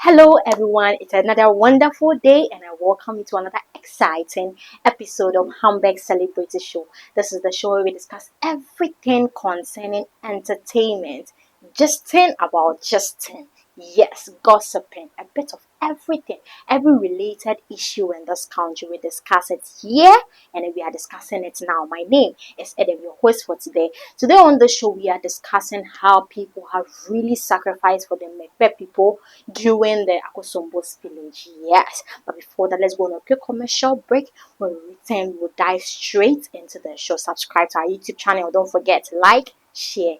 Hello everyone, it's another wonderful day and I welcome you to another exciting episode of Ghanacelebrities show. This is the show where we discuss everything concerning entertainment, justing about justing. Yes, gossiping, a bit of everything, every related issue in this country. We discuss it here and we are discussing it now. My name is Edem, your host for today. Today on the show, we are discussing how people have really sacrificed for the Mcbrown people during the Akosombo spillage. Yes, but before that, let's go on a quick commercial break. When we return, we'll dive straight into the show. Subscribe to our YouTube channel. Don't forget to like, share.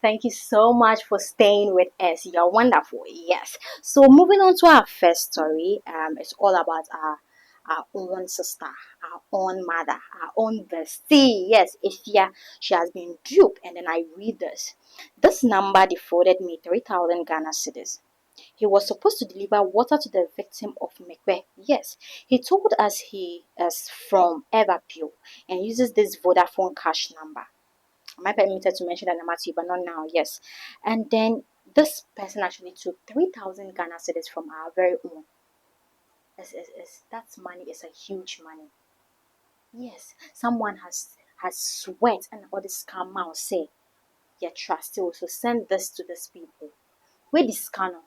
Thank you so much for staying with us. You're wonderful. Yes. So moving on to our first story, it's all about our own sister, our own mother, our own bestie. Yes, Afia. She has been duped, and then I read this. This number defrauded me 3,000 Ghana cedis. He was supposed to deliver water to the victim of Mcbrown. Yes, he told us he is from Everpure and uses this Vodafone cash number. Am I permitted to mention that number to you, but not now? Yes. And then this person actually took 3,000 Ghana cedis from our very own. That's money, is a huge money. Yes. Someone has sweat and all this scam out say, yeah, trust you. So send this to these people. Where this scanner?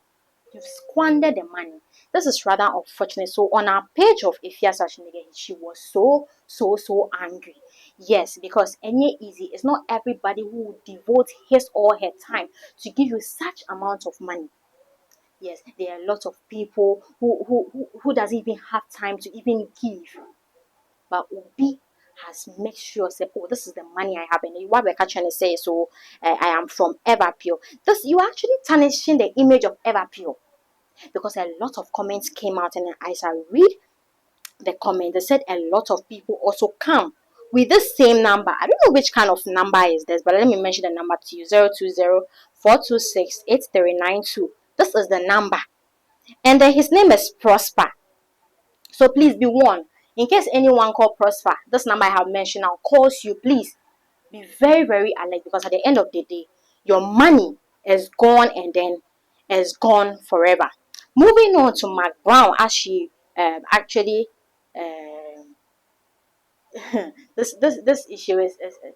You've squandered the money. This is rather unfortunate. So on our page of Afia Schwarenegger, she was so angry. Yes, because any easy, it's not everybody who would devote his or her time to give you such amount of money. Yes, there are a lot of people who doesn't even have time to even give. But Obi has made sure say, oh, this is the money I have, and what we're trying to say, so I am from Everpure. This you are actually tarnishing the image of Everpure because a lot of comments came out, and as I read the comment, they said a lot of people also come with the same number. I don't know which kind of number is this, but let me mention the number to you: 020-426-8392. This is the number, and then his name is Prosper. So please be warned. In case anyone called Prosper, this number I have mentioned now calls you, please be very alert, because at the end of the day, your money is gone and then is gone forever. Moving on to Mcbrown, as she actually um, this issue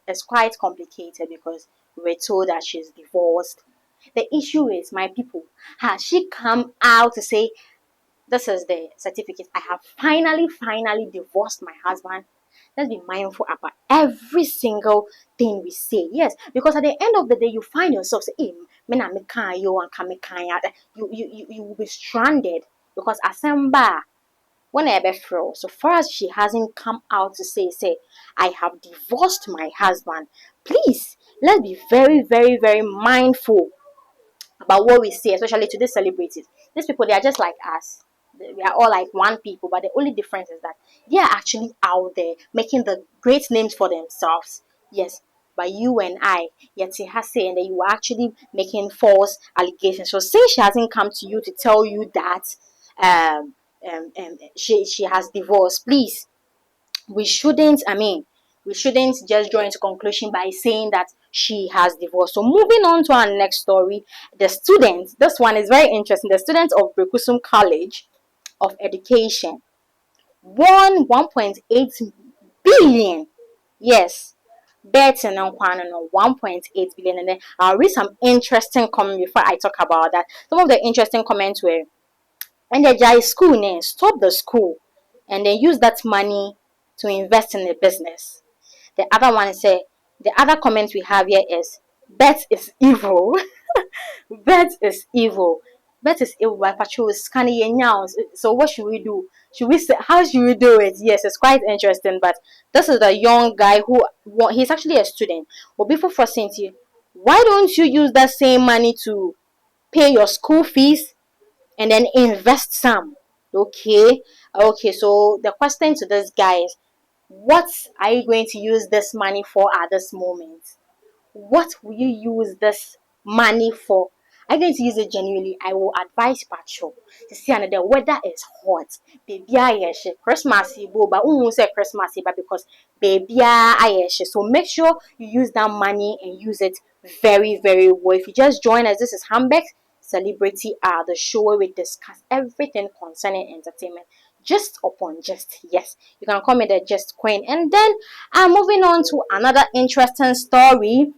is quite complicated because we're told that she's divorced. The issue is, my people, has she come out to say this is the certificate? I have finally divorced my husband. Let's be mindful about every single thing we say. Yes, because at the end of the day, you find yourself saying, hey, you will be stranded because Asemba, when I before, so far as she hasn't come out to say, I have divorced my husband. Please, let's be very mindful about what we say, especially to these celebrities. These people, they are just like us. We are all like one people, but the only difference is that they are actually out there making the great names for themselves. Yes, but you and I, yet she has said, and then you are actually making false allegations. So since she hasn't come to you to tell you that she has divorced, please, we shouldn't, we shouldn't just draw into conclusion by saying that she has divorced. So moving on to our next story, the students, this one is very interesting. The students of Brekusum College of Education won 1.8 billion. Yes, betting on 1.8 billion. And then I'll read some interesting comments before I talk about that. Some of the interesting comments were, when they jai school name, stop the school and then use that money to invest in the business. The other one is the other comment we have here is, bet is evil. Bet is evil. Bet is evil by Pachu is scanning now. So what should we do? Should we say, how should we do it? Yes, it's quite interesting. But this is the young guy who he's actually a student. But before forcing you, why don't you use that same money to pay your school fees and then invest some? Okay, so the question to this guy is, what are you going to use this money for at this moment? What will you use this money for I'm going to use it genuinely. I will advise Pacho to see another weather is hot. Baby, I Christmas, but who say Christmas, but because baby, I so make sure you use that money and use it very, very well. If you just join us, this is Hambeck Celebrity are the show where we discuss everything concerning entertainment. Just upon just yes, you can call me the just queen. And then I'm moving on to another interesting story.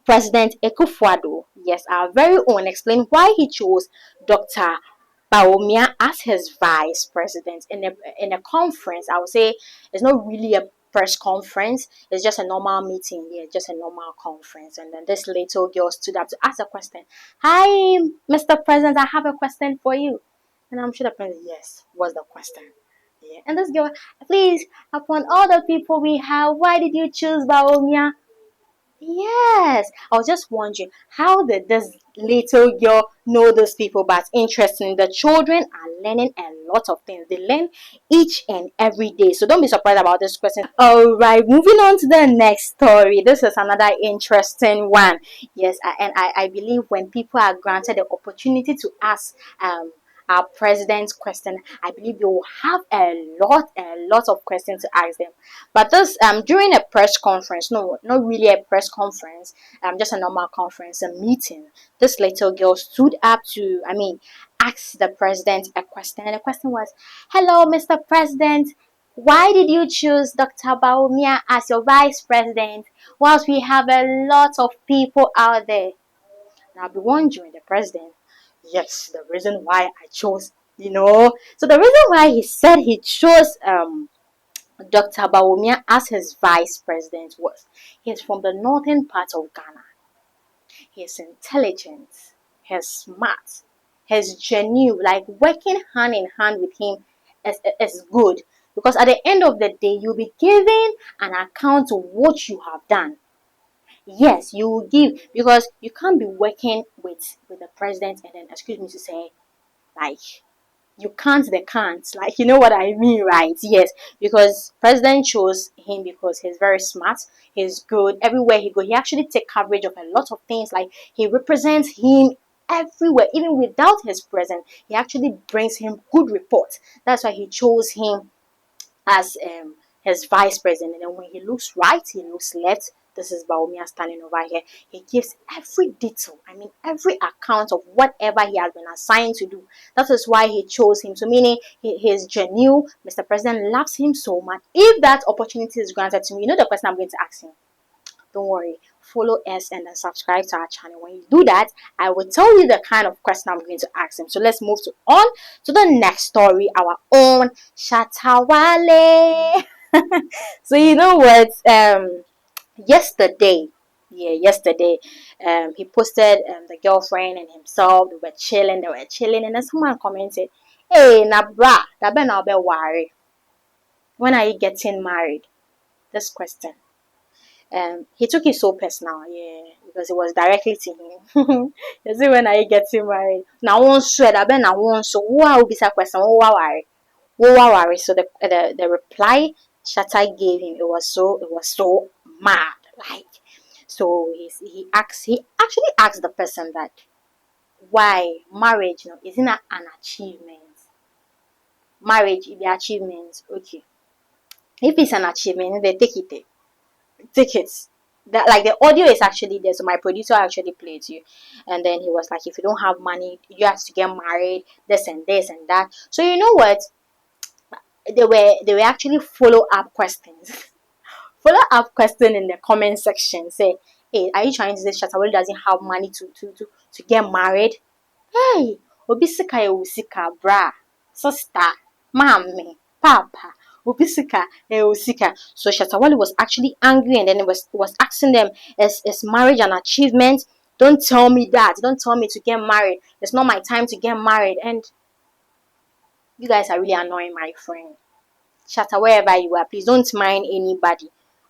President Ekufuado, yes, our very own, explained why he chose Dr. Baumia as his vice president in a conference. I would say it's not really a press conference, it's just a normal meeting, yeah, just a normal conference. And then this little girl stood up to ask a question. Hi, Mr. President, I have a question for you. And I'm sure the president, yes, what's the question? Yeah. And this girl, please, upon all the people we have, why did you choose Baumia? Yes, I was just wondering how did this little girl know those people? But interesting, the children are learning a lot of things. They learn each and every day. So don't be surprised about this question. All right, moving on to the next story. This is another interesting one. Yes, I believe when people are granted the opportunity to ask our president's question, I believe you will have a lot of questions to ask them. But this during a press conference, no, not really a press conference, just a normal conference, a meeting. This little girl stood up to, ask the president a question, and the question was, "Hello, Mr. President. Why did you choose Dr. Baumia as your vice president? Whilst we have a lot of people out there." And I'll be wondering, the president, yes, the reason why I chose, so the reason why he said he chose Dr. Bawumia as his vice president was he's from the northern part of Ghana. He's intelligent, he's smart, he's genuine, like working hand in hand with him is good. Because at the end of the day, you'll be given an account of what you have done. Yes, you will give because you can't be working with the president and then excuse me to say like you can't they can't like you know what I mean, right? Yes, because president chose him because he's very smart, he's good everywhere he go. He actually take coverage of a lot of things, like he represents him everywhere. Even without his presence, he actually brings him good reports. That's why he chose him as his vice president. And then when he looks right, he looks left. This is Baumia standing over here. He gives every detail, every account of whatever he has been assigned to do. That is why he chose him. So, meaning he is genuine. Mr. President loves him so much. If that opportunity is granted to me, you know the question I'm going to ask him. Don't worry, follow us and then subscribe to our channel. When you do that, I will tell you the kind of question I'm going to ask him. So let's move on to the next story, our own Shatawale. So you know what? Yesterday, yesterday, he posted the girlfriend and himself. They were chilling, and then someone commented, "Hey, Nabra, that be now be worry. When are you getting married?" This question. He took it so personal, yeah, because it was directly to him. You see, when I get married, now one sweat, I bet now one so wow, be a question, worry. So the reply Shatta gave him, it was so mad, like. So he actually asked the person that why marriage, isn't that an achievement? Marriage is the achievement, okay. If it's an achievement, they take it. Tickets that like the audio is actually there, so my producer actually played you, and then he was like, if you don't have money you have to get married, this and that. So you know what, they were actually follow-up questions. Follow-up question in the comment section say, hey, are you trying to say Shatawale doesn't have money to get married? Hey, obi sika ya usika, bra, sister, mommy, papa, obi sika ya usika. So Shatawale was actually angry, and then it was asking them, is marriage an achievement? Don't tell me that. Don't tell me to get married. It's not my time to get married. And you guys are really annoying my friend. Shatta, wherever you are, please don't mind anybody.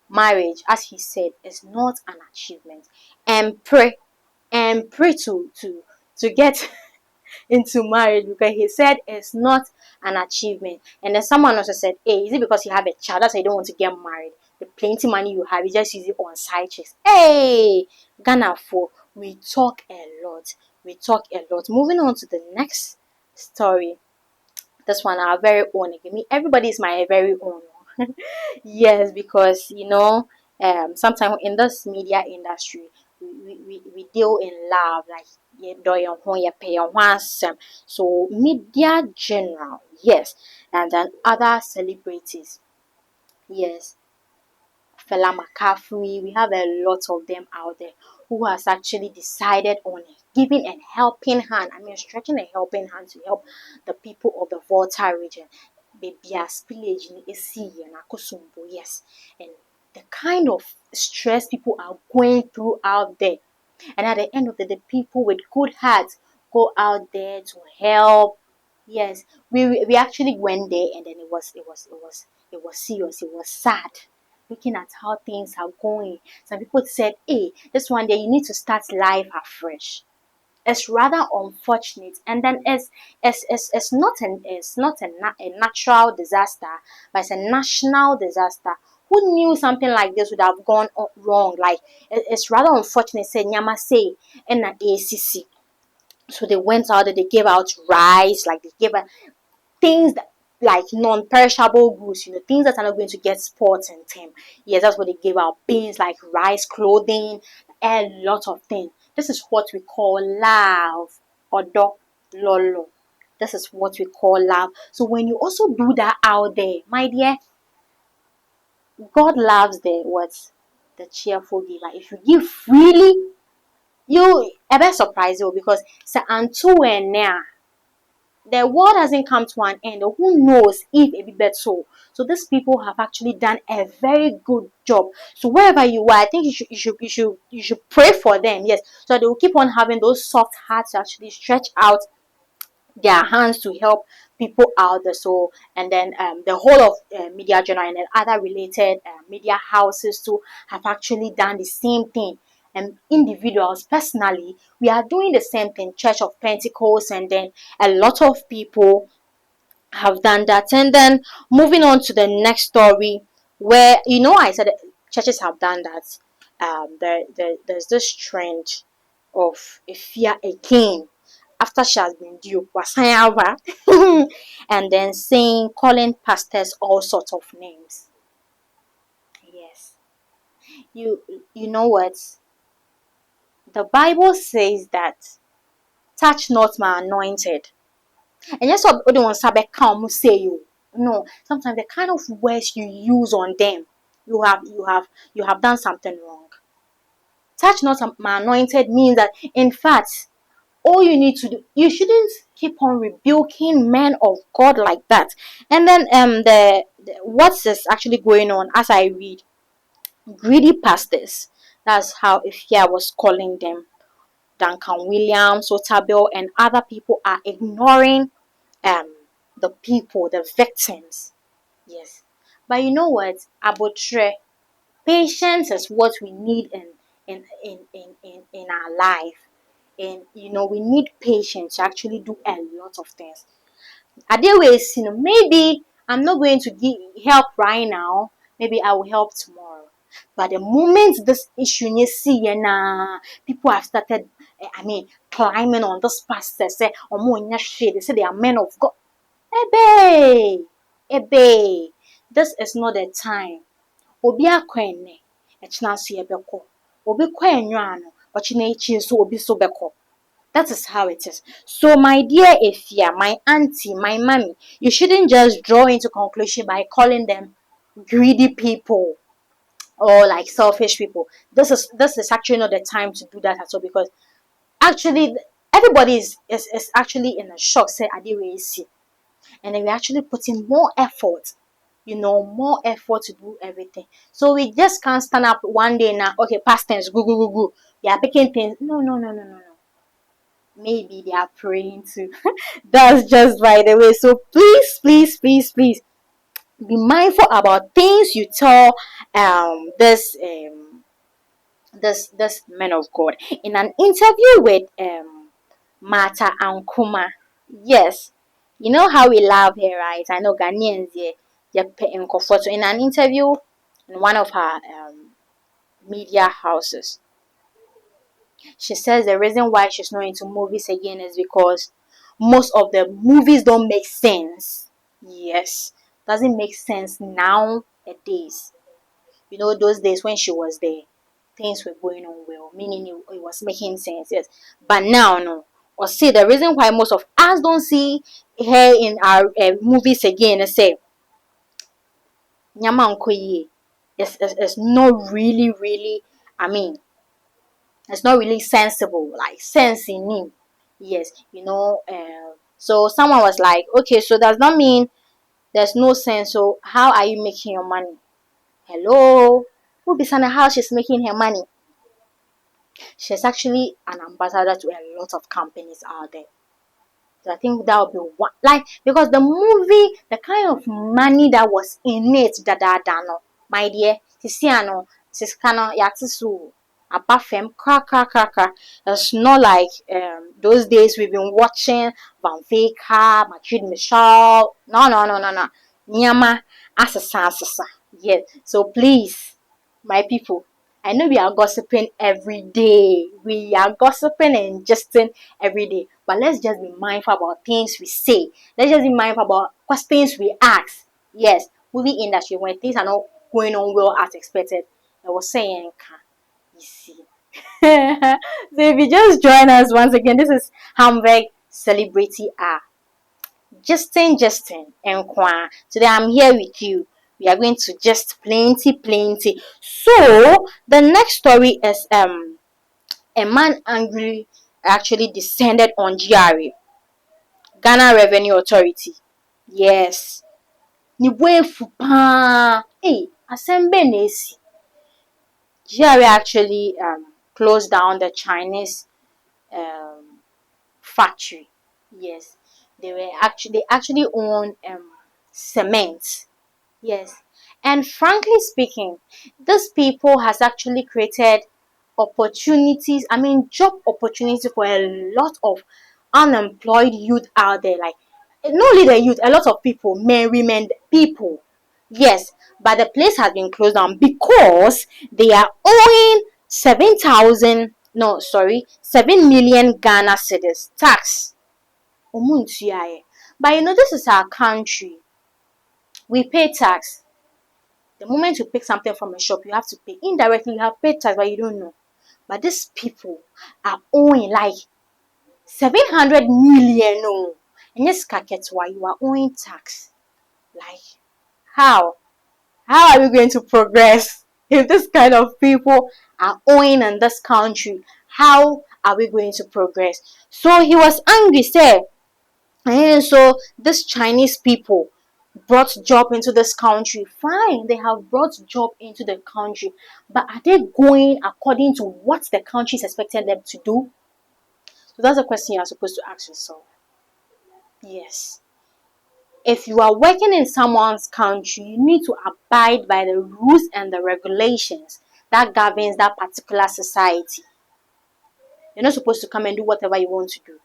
Marriage, as he said, is not an achievement. And pray to get into marriage, because he said it's not an achievement. And then someone also said, hey, is it because you have a child that's why you don't want to get married? The plenty money you have, you just use it on side chicks. Hey, Ghana for we talk a lot. we talk a lot. Moving on to the next story. This one, our very own. Everybody is my very own. Yes, because sometimes in this media industry, we deal in love, like so media general, yes, and then other celebrities, yes, Fela McCaffrey. We have a lot of them out there who has actually decided on giving a helping hand. I mean, stretching a helping hand to help the people of the Volta region. Baby, as village in AC and Akosumbo, yes, and the kind of stress people are going through out there. And at the end of the day, people with good hearts go out there to help. Yes, we actually went there, and then it was serious. It was sad looking at how things are going. Some people said, "Hey, this one day you need to start life afresh." It's rather unfortunate, and then it's not a natural disaster, but it's a national disaster. Who knew something like this would have gone wrong? Like, it's rather unfortunate. Say Nyama say in an ACC, so they went out and they gave out rice, like they gave out things that, like non-perishable goods, things that are not going to get spoiled in time. Yes, that's what they gave out. Beans like rice, clothing, a lot of things. This is what we call love. Odo lolo. This is what we call love. So when you also do that out there, my dear, God loves the cheerful giver. If you give freely, you a bit surprised you, because sa antu now the world hasn't come to an end. Who knows if it be better so. So these people have actually done a very good job. So wherever you are, I think you should pray for them. Yes, so they will keep on having those soft hearts to actually stretch out their hands to help people out there. So, and then the whole of media journal and then other related media houses too have actually done the same thing. And individuals personally, we are doing the same thing. Church of Pentecost, and then a lot of people have done that. And then moving on to the next story, where I said that churches have done that. There's this trend of afia again, after she has been due wasayawa, and then saying, calling pastors all sorts of names. Yes, you know what, the Bible says that touch not my anointed. And yes, what they want to come say you. No, sometimes the kind of words you use on them, you have done something wrong. Touch not my anointed means that, in fact, all you need to do, you shouldn't keep on rebuking men of God like that. And then what's is actually going on as I read, greedy pastors. That's how Ifya was calling them. Duncan Williams, Otabel, and other people are ignoring um the people, the victims. Yes. But you know what? Abotre, patience is what we need in our life. And we need patience to actually do a lot of things. Other ways, maybe I'm not going to give help right now. Maybe I will help tomorrow. But the moment this issue you see, people have started, climbing on this pastor, say, oh, they say they are men of God. Ebe, ebe, this is not the time. Obi akwenye, echina so yebeko. Obi kwenyo ano, ochina echi so obi so beko. That is how it is. So, my dear Afia, my auntie, my mommy, you shouldn't just draw into conclusion by calling them greedy people or like selfish people. This is actually not the time to do that at all, because actually everybody is actually in a shock. Say, Adiwe, and then we're actually putting more effort, more effort to do everything. So we just can't stand up one day now, okay, past tense, go, go, go, go. We are picking things. No, no, no, no, no, no. Maybe they are praying too. That's just by the way. So please, please, please, please be mindful about things you tell this man of God. In an interview with Mata Ankuma. Yes, you know how we love her, right? I know Ghanaians, yeah, in comfort. So in an interview in one of her media houses, She says the reason why she's not into movies again is because most of the movies don't make sense. Yes, doesn't make sense nowadays. You know, those days when she was there, things were going on well, meaning it was making sense. Yes, but now no. Or see, the reason why most of us don't see her in our movies again is say nyama nkoye. It's not really. I mean, it's not really sensible, like sense in him. Yes, you know. So someone was like, okay, so does that mean there's no sense? So how are you making your money? Hello, who be saying how she's making her money? She's actually an ambassador to a lot of companies out there. So I think that would be one, like, because the movie, the kind of money that was in it, no, my dear, Tisiano, Siskano, Yatsu, Abafem, crack. It's not like those days we've been watching Van Veka, Madrid Michelle. No. Nyama, asasa. Yes. So please, my people, I know we are gossiping every day. We are gossiping and justing every day. But let's just be mindful about things we say. Let's just be mindful about questions we ask. Yes, movie industry, when things are not going on well as expected, I was saying, you see. So if you just join us once again, this is Hamburg Celebrity R. Justin, and Kwa. Today I'm here with you. We are going to just plenty. So the next story is a man angry actually descended on GRA, Ghana Revenue Authority. Yes. Ni wefu pa. Hey, asembe nesi. GRA actually closed down the Chinese um factory. Yes. They actually own cement. Yes. And frankly speaking, these people has actually created opportunities, I mean job opportunity for a lot of unemployed youth out there. Like not only the youth, a lot of people, men, women, people. Yes, but the place has been closed down because they are owing 7,000, no, sorry, 7 million Ghana cedis tax. Omuntuaye. But you know, this is our country. We pay tax. The moment you pick something from a shop, you have to pay. Indirectly, you have paid tax, but you don't know. But these people are owing like 700 million. No. And yes, why you are owing tax. Like, how? How are we going to progress if this kind of people are owing in this country? How are we going to progress? So he was angry, said, and so these Chinese people brought job into this country. Fine, they have brought job into the country, but are they going according to what the country is expecting them to do? So that's a question you are supposed to ask yourself. Yes. If you are working in someone's country, you need to abide by the rules and the regulations that governs that particular society. You're not supposed to come and do whatever you want to do.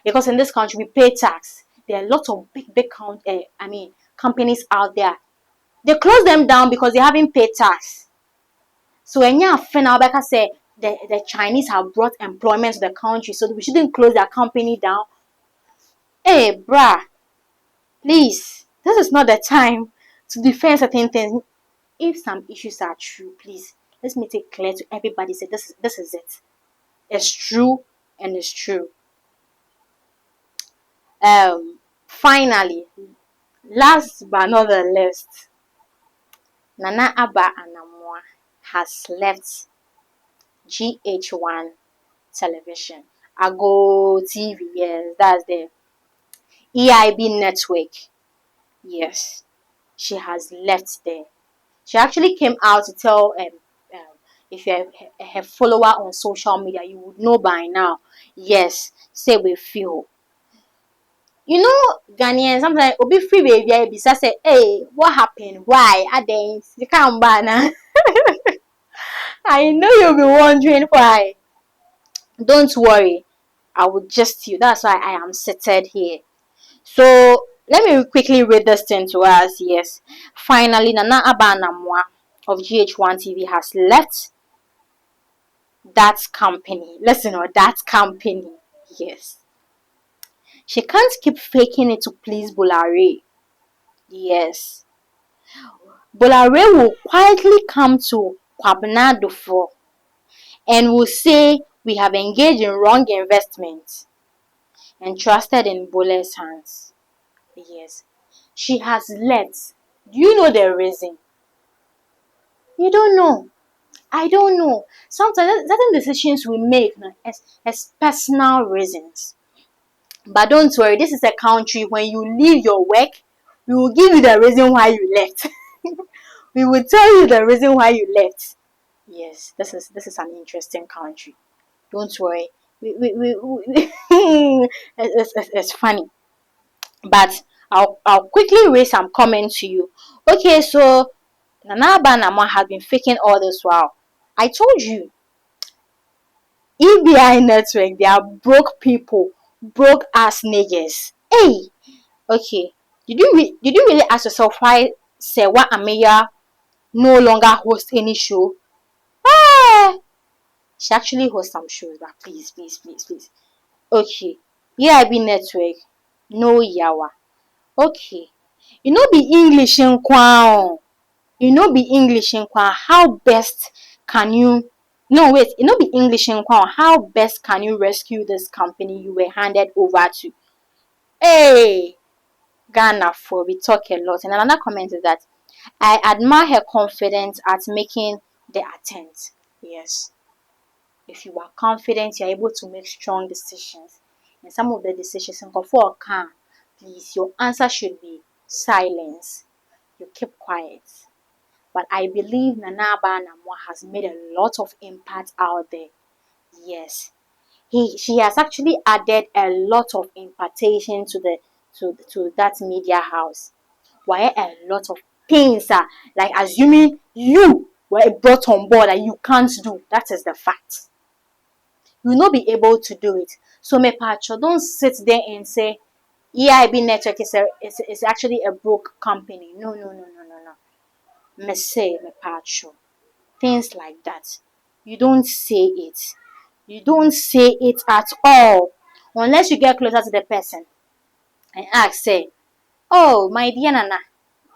Because in this country we pay tax. There are lots of big companies out there. They close them down because they haven't paid tax. So when you say the Chinese have brought employment to the country, so we shouldn't close their company down. Hey, bruh, please, this is not the time to defend certain things. If some issues are true, please let's make it clear to everybody. Say this is it. It's true and it's true. Finally, last but not the least, Nana Abba Anamwa has left GH1 television. Ago TV, yes, that's the EIB network. Yes, she has left there. She actually came out to tell if you're her follower on social media, you would know by now. Yes, say we feel. You know, Ghanaians sometimes obi free baby I be say, hey, what happened? Why? I dance. You can't ban. I know you'll be wondering why. Don't worry, I will just you. That's why I am seated here. So let me quickly read this thing to us. Yes, finally, Nana Abanamwa of GH1 TV has left that company. Listen, or that company. Yes. She can't keep faking it to please Bolare. Yes. Bolare will quietly come to Kwabena Dufo and will say we have engaged in wrong investment and trusted in Bole's hands. Yes. She has let. Do you know the reason? You don't know. I don't know. Sometimes certain decisions we make as personal reasons. But don't worry, this is a country when you leave your work, we will give you the reason why you left. We will tell you the reason why you left. Yes, this is an interesting country. Don't worry. It's funny. But I'll quickly raise some comments to you. Okay, so Nana Banama has been faking all this while. I told you, EBI network, they are broke people, broke ass niggas. Hey, okay. Did you really ask yourself why Sewa Ameya no longer hosts any show? Ah, she actually hosts some shows, but please, please, please, please. Okay. EIB network, no yawa. Okay. You know be English in Kwao. You know be English in Kwao. How best can you no wait, you know be English in Kwao. How best can you rescue this company you were handed over to? Hey, Ghana for we talk a lot. And another comment is that I admire her confidence at making the attempt. Yes. If you are confident, you're able to make strong decisions. And some of the decisions for a car, please, your answer should be silence. You keep quiet. But I believe Nanaba Namwa has made a lot of impact out there. Yes. She has actually added a lot of impartation to that media house. Why a lot of things are like assuming you were brought on board that you can't do. That is the fact. You will not be able to do it. So me pacho, don't sit there and say EIB network is actually a broke company. No, no, no, no, no, no. Me say me pacho. Things like that. You don't say it. You don't say it at all. Unless you get closer to the person and ask, say, oh, my dear Nana,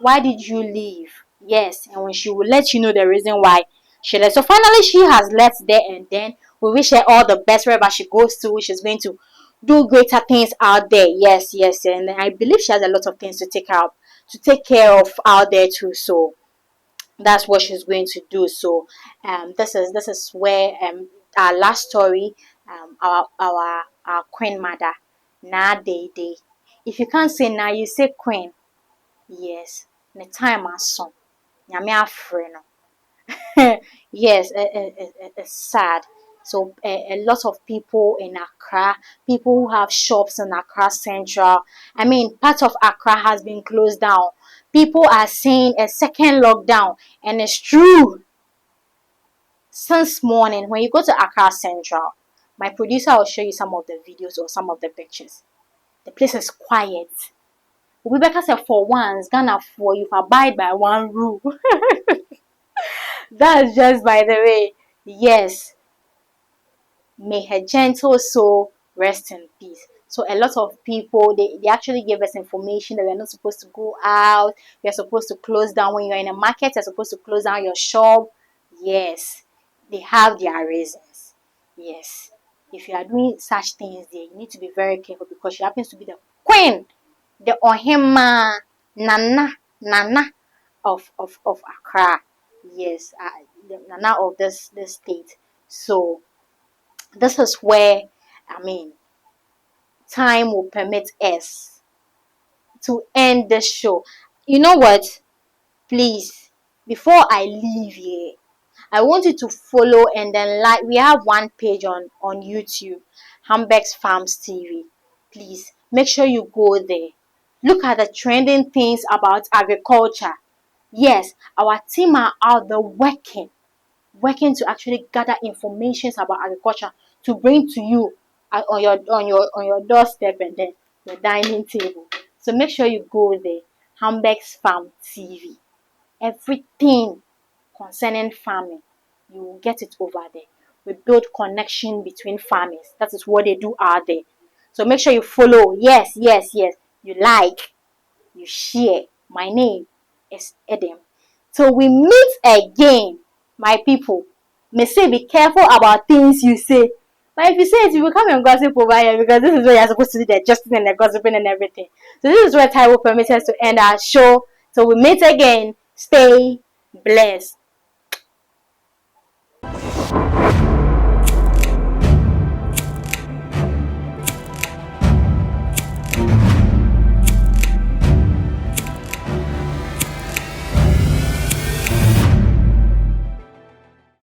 why did you leave? Yes, and when she will let you know the reason why she left. So finally, she has left there, and then we wish her all the best wherever she goes to. She's going to do greater things out there. Yes, yes, and I believe she has a lot of things to take care of out there too. So that's what she's going to do. So this is where our last story, our queen mother, Na Day Day. If you can't say now, you say queen. Yes, the time has some. Nyame afre no. Yes, it's sad. So a lot of people in Accra, people who have shops in Accra Central, I mean, part of Accra has been closed down. People are saying a second lockdown, and it's true. Since morning, when you go to Accra Central, my producer will show you some of the videos or some of the pictures. The place is quiet. Rebecca said, for once, Ghana for you abide by one rule. That's just by the way. Yes, may her gentle soul rest in peace. So a lot of people they actually gave us information that we're not supposed to go out. We're supposed to close down when you're in a market. You're supposed to close down your shop. Yes, they have their reasons. Yes, if you are doing such things there, you need to be very careful because she happens to be the queen, the Ohima Nana of Accra. Yes, the Nana of this state. So this is where I mean time will permit us to end this show. You know what? Please, before I leave here, I want you to follow and then like we have one page on YouTube, Hambeck's Farms TV. Please make sure you go there. Look at the trending things about agriculture. Yes, our team are out there working to actually gather information about agriculture to bring to you on your doorstep and then your dining table. So make sure you go there. Hambeck's Farm TV. Everything concerning farming, you will get it over there. we build connection between farmers. That is what they do out there. So make sure you follow. Yes, yes, yes. You like, you share. My name is Edem. So we meet again, my people. May say be careful about things you say. But if you say it, you will come and gossip over here, because this is where you're supposed to do the adjusting and the gossiping and everything. So this is where time will permit us to end our show. So we meet again. Stay blessed.